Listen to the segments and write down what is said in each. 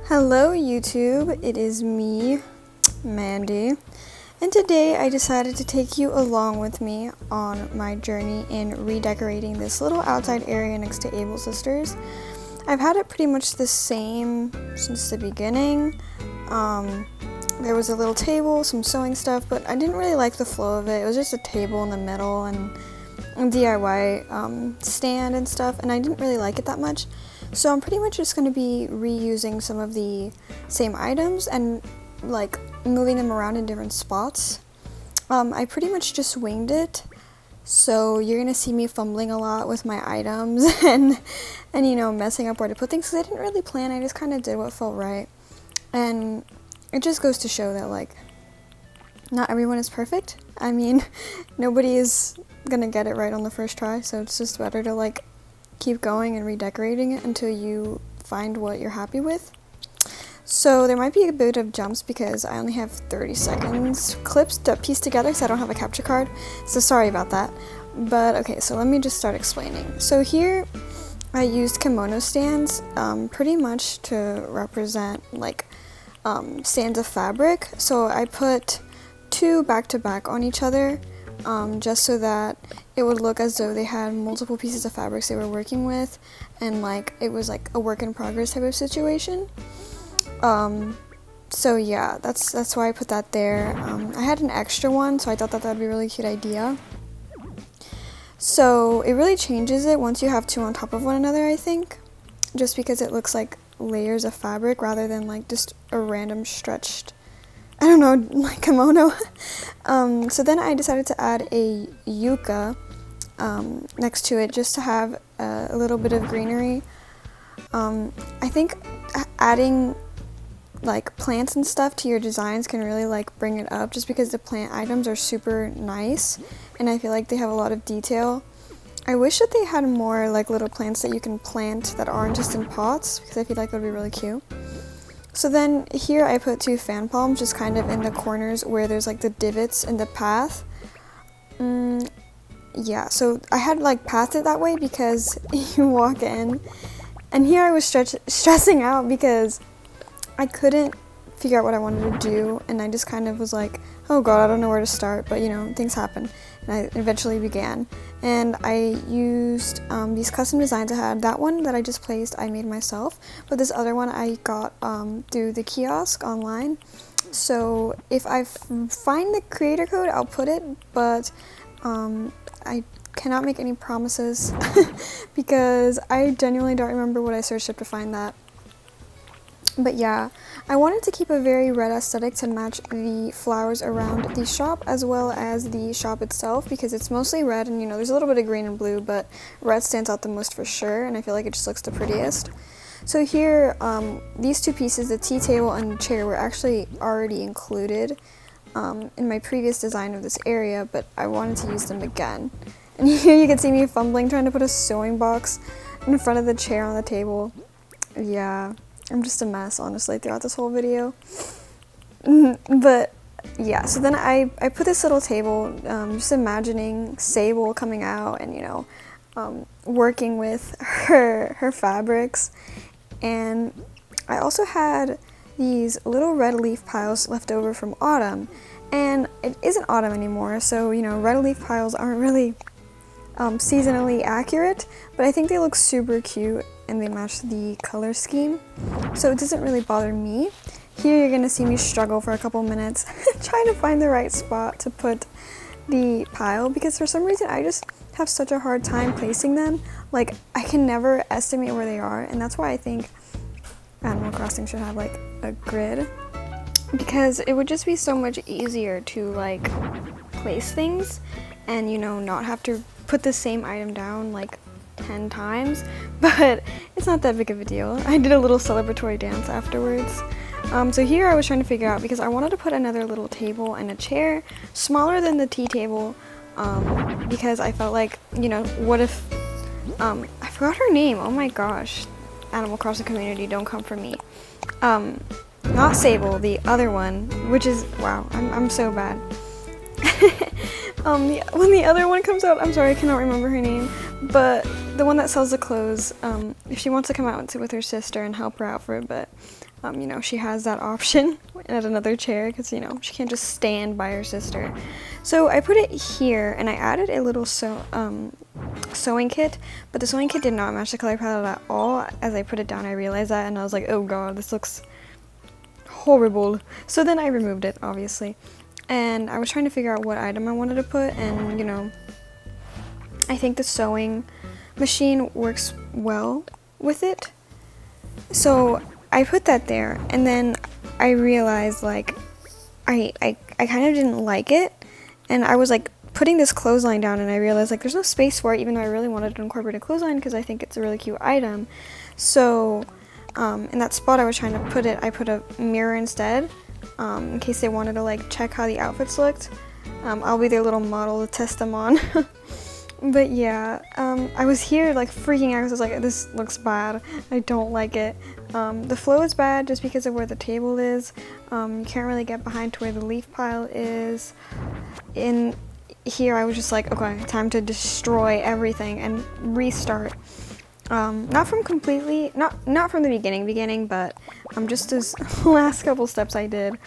Hello YouTube, it is me, Mandy, and today I decided to take you along with me on my journey in redecorating this little outside area next to Able Sisters. I've had it pretty much the same since the beginning. There was a little table, some sewing stuff, but I didn't really like the flow of it. It was just a table in the middle and a DIY stand and stuff, and I didn't really like it that much. So I'm pretty much just going to be reusing some of the same items and like moving them around in different spots. I pretty much just winged it, so you're going to see me fumbling a lot with my items and you know, messing up where to put things because I didn't really plan. I just kind of did what felt right, and it just goes to show that like not everyone is perfect. I mean, nobody is going to get it right on the first try, so it's just better to like keep going and redecorating it until you find what you're happy with. So there might be a bit of jumps because I only have 30 seconds clips to piece together because I don't have a capture card, so sorry about that. But okay, so let me just start explaining. So here I used kimono stands pretty much to represent like stands of fabric. So I put two back to back on each other just so that it would look as though they had multiple pieces of fabrics they were working with, and like it was like a work in progress type of situation. So yeah, that's why I put that there. I had an extra one, so I thought that would be a really cute idea. So it really changes it once you have two on top of one another, I think, just because it looks like layers of fabric rather than like just a random stretched, I don't know, like kimono. So then I decided to add a yucca next to it just to have a little bit of greenery. I think adding like plants and stuff to your designs can really like bring it up just because the plant items are super nice and I feel like they have a lot of detail. I wish that they had more like little plants that you can plant that aren't just in pots because I feel like it would be really cute. So then here I put two fan palms just kind of in the corners where there's like the divots in the path. Yeah, so I had like pathed it that way because you walk in, and here I was stressing out because I couldn't figure out what I wanted to do, and I just kind of was like, oh god, I don't know where to start, but you know, things happen, and I eventually began. And I used these custom designs I had. That one that I just placed, I made myself, but this other one I got through the kiosk online. So if I find the creator code, I'll put it, but I cannot make any promises because I genuinely don't remember what I searched up to find that. But yeah, I wanted to keep a very red aesthetic to match the flowers around the shop as well as the shop itself because it's mostly red and you know there's a little bit of green and blue, but red stands out the most for sure and I feel like it just looks the prettiest. So here, these two pieces, the tea table and the chair, were actually already included in my previous design of this area, but I wanted to use them again. And here you can see me fumbling trying to put a sewing box in front of the chair on the table. Yeah, I'm just a mess, honestly, throughout this whole video. But yeah, so then I put this little table, just imagining Sable coming out and, you know, working with her fabrics. And I also had these little red leaf piles left over from autumn. And it isn't autumn anymore, so, you know, red leaf piles aren't really seasonally accurate, but I think they look super cute and they match the color scheme, so it doesn't really bother me. Here you're gonna see me struggle for a couple minutes trying to find the right spot to put the pile because for some reason I just have such a hard time placing them. Like I can never estimate where they are, and that's why I think Animal Crossing should have like a grid because it would just be so much easier to like place things and you know not have to put the same item down like 10 times, but it's not that big of a deal. I did a little celebratory dance afterwards. So here I was trying to figure out because I wanted to put another little table and a chair smaller than the tea table because I felt like, you know, what if I forgot her name, oh my gosh, Animal Crossing community, don't come for me. Not Sable, the other one, which is, wow, I'm so bad. When the other one comes out, I'm sorry, I cannot remember her name, but the one that sells the clothes, if she wants to come out with her sister and help her out for a bit, you know, she has that option at another chair because, you know, she can't just stand by her sister. So I put it here and I added a little sewing kit, but the sewing kit did not match the color palette at all. As I put it down, I realized that and I was like, oh god, this looks horrible. So then I removed it, obviously. And I was trying to figure out what item I wanted to put, and, you know, I think the sewing machine works well with it. So I put that there, and then I realized, like, I kind of didn't like it, and I was like putting this clothesline down, and I realized like there's no space for it, even though I really wanted to incorporate a clothesline because I think it's a really cute item. So in that spot I was trying to put it, I put a mirror instead, in case they wanted to like check how the outfits looked. I'll be their little model to test them on. But yeah, I was here like freaking out because I was like, this looks bad. I don't like it. The flow is bad just because of where the table is. You can't really get behind to where the leaf pile is. In here, I was just like, okay, time to destroy everything and restart. Not from the beginning, but just those last couple steps I did.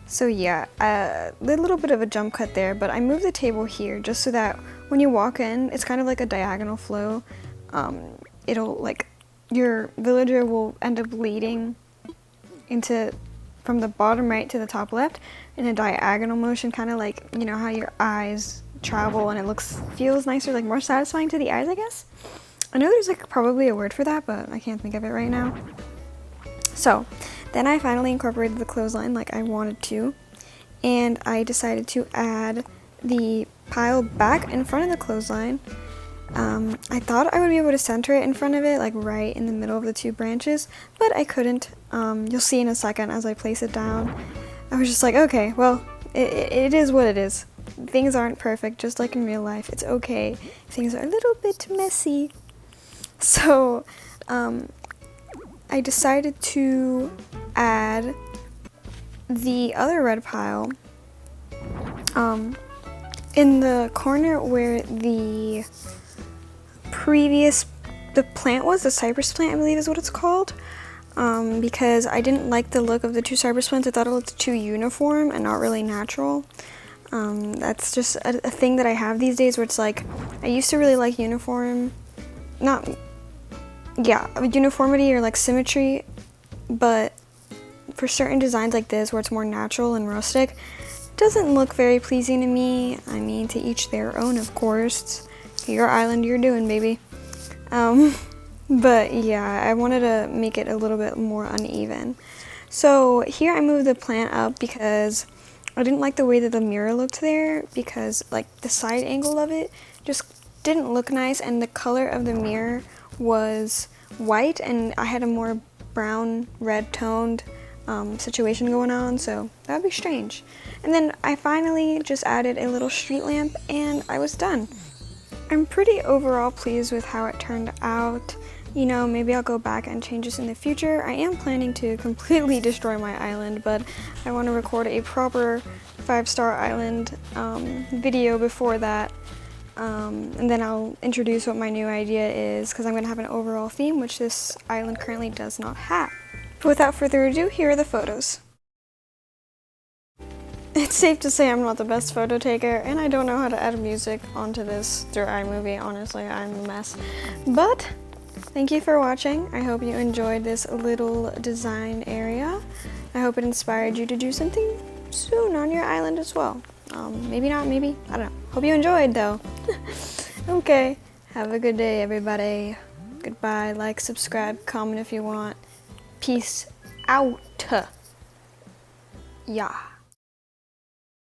So yeah, a little bit of a jump cut there, but I moved the table here just so that when you walk in, it's kind of like a diagonal flow. It'll like, your villager will end up leading into from the bottom right to the top left in a diagonal motion, kind of like, you know, how your eyes travel and it feels nicer, like more satisfying to the eyes, I guess. I know there's like probably a word for that, but I can't think of it right now. So then I finally incorporated the clothesline like I wanted to, and I decided to add the pile back in front of the clothesline. I thought I would be able to center it in front of it, like right in the middle of the two branches, but I couldn't. You'll see in a second as I place it down. I was just like, okay, well, it is what it is. Things aren't perfect, just like in real life. It's okay. Things are a little bit messy. So, I decided to add the other red pile in the corner where the plant was, the cypress plant I believe is what it's called, because I didn't like the look of the two cypress plants. I thought it looked too uniform and not really natural. That's just a thing that I have these days where it's like, I used to really like uniformity or like symmetry, but for certain designs like this where it's more natural and rustic, it doesn't look very pleasing to me. I mean, to each their own, of course. It's your island, you're doing, baby. But yeah, I wanted to make it a little bit more uneven. So here I moved the plant up because I didn't like the way that the mirror looked there, because like the side angle of it just didn't look nice, and the color of the mirror was white and I had a more brown red toned situation going on, so that would be strange. And then I finally just added a little street lamp and I was done. I'm pretty overall pleased with how it turned out. You know, maybe I'll go back and change this in the future. I am planning to completely destroy my island, but I want to record a proper 5-star island video before that. And then I'll introduce what my new idea is, because I'm going to have an overall theme, which this island currently does not have. But without further ado, here are the photos. It's safe to say I'm not the best photo taker, and I don't know how to add music onto this through iMovie. Honestly, I'm a mess. But thank you for watching. I hope you enjoyed this little design area. I hope it inspired you to do something soon on your island as well. Maybe not, maybe, I don't know. Hope you enjoyed though. Okay, have a good day everybody. Goodbye, like, subscribe, comment if you want. Peace out. Yeah.